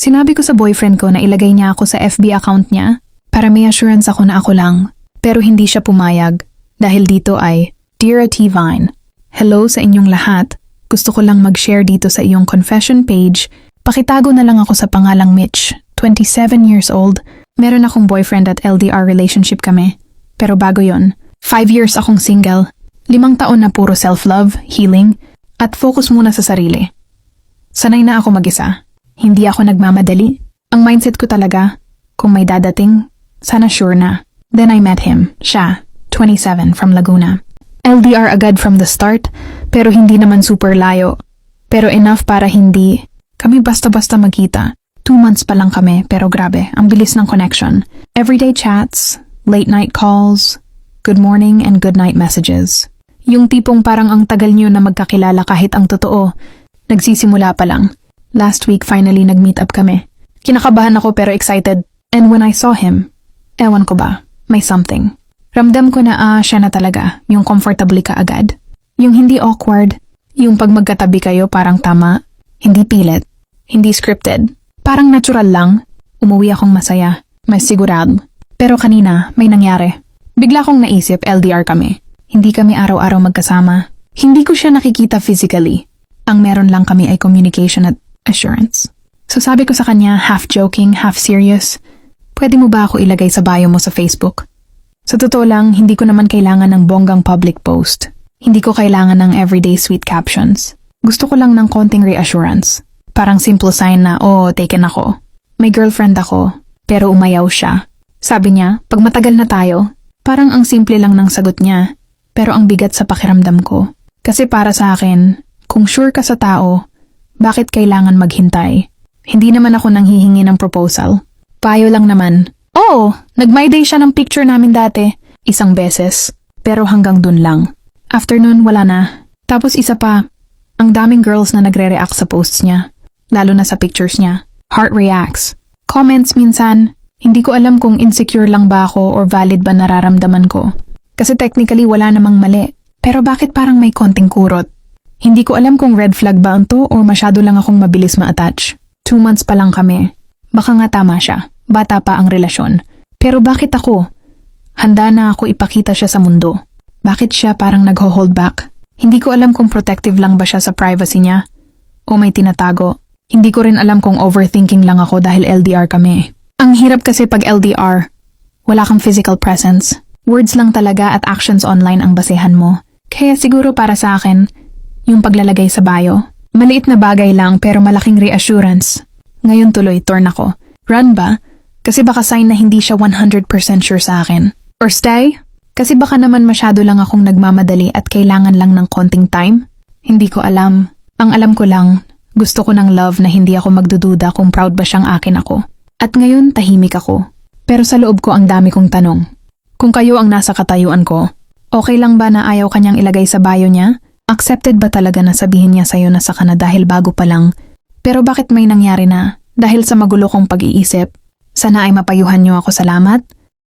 Sinabi ko sa boyfriend ko na ilagay niya ako sa FB account niya para may assurance ako na ako lang. Pero hindi siya pumayag dahil dito ay Dear T. Vine, hello sa inyong lahat. Gusto ko lang mag-share dito sa iyong confession page. Pakitago na lang ako sa pangalang Mitch, 27 years old. Meron akong boyfriend at LDR relationship kami. Pero bago yon, 5 years akong single. 5 taon na puro self-love, healing, at focus muna sa sarili. Sanay na ako mag-isa. Hindi ako nagmamadali. Ang mindset ko talaga, kung may dadating, sana sure na. Then I met him, siya, 27, from Laguna. LDR agad from the start, pero hindi naman super layo. Pero enough para hindi kami basta-basta magkita. 2 months pa lang kami, pero grabe, ang bilis ng connection. Everyday chats, late night calls, good morning and good night messages. Yung tipong parang ang tagal nyo na magkakilala kahit ang totoo, nagsisimula pa lang. Last week finally nag-meet up kami. Kinakabahan ako pero excited. And when I saw him, ewan ko ba, may something. Ramdam ko na siya na talaga, yung comfortably ka agad. Yung hindi awkward, yung pag magkatabi kayo parang tama, hindi pilit, hindi scripted. Parang natural lang, umuwi akong masaya, may sigurado. Pero kanina, may nangyari. Bigla kong naisip LDR kami. Hindi kami araw-araw magkasama. Hindi ko siya nakikita physically. Ang meron lang kami ay communication at assurance. So sabi ko sa kanya, half joking, half serious, pwede mo ba ako ilagay sa bio mo sa Facebook? Sa totoo lang, hindi ko naman kailangan ng bonggang public post. Hindi ko kailangan ng everyday sweet captions. Gusto ko lang ng konting reassurance. Parang simple sign na, taken ako. May girlfriend ako, pero umayaw siya. Sabi niya, pag matagal na tayo, parang ang simple lang ng sagot niya, pero ang bigat sa pakiramdam ko. Kasi para sa akin, kung sure ka sa tao, bakit kailangan maghintay? Hindi naman ako nanghihingi ng proposal. Payo lang naman. Oo, nag-my day siya ng picture namin dati. 1 beses. Pero hanggang dun lang. After nun, wala na. Tapos isa pa, ang daming girls na nagre-react sa posts niya. Lalo na sa pictures niya. Heart reacts. Comments minsan, hindi ko alam kung insecure lang ba ako or valid ba nararamdaman ko. Kasi technically wala namang mali. Pero bakit parang may konting kurot? Hindi ko alam kung red flag ba ang to or masyado lang akong mabilis ma-attach. 2 months pa lang kami. Baka nga tama siya. Bata pa ang relasyon. Pero bakit ako? Handa na ako ipakita siya sa mundo. Bakit siya parang nagho-hold back? Hindi ko alam kung protective lang ba siya sa privacy niya o may tinatago. Hindi ko rin alam kung overthinking lang ako dahil LDR kami. Ang hirap kasi pag LDR, wala kang physical presence. Words lang talaga at actions online ang basehan mo. Kaya siguro para sa akin, yung paglalagay sa bio, maliit na bagay lang pero malaking reassurance. Ngayon tuloy, torn ako. Run ba? Kasi baka sign na hindi siya 100% sure sa akin. Or stay? Kasi baka naman masyado lang akong nagmamadali at kailangan lang ng konting time. Hindi ko alam. Ang alam ko lang, gusto ko ng love na hindi ako magdududa kung proud ba siyang akin ako. At ngayon, tahimik ako. Pero sa loob ko ang dami kong tanong. Kung kayo ang nasa katayuan ko, okay lang ba na ayaw kanyang ilagay sa bio niya? Accepted ba talaga na sabihin niya sa'yo na sa kana dahil bago pa lang? Pero bakit may nangyari na? Dahil sa magulo kong pag-iisip, sana ay mapayuhan niyo ako salamat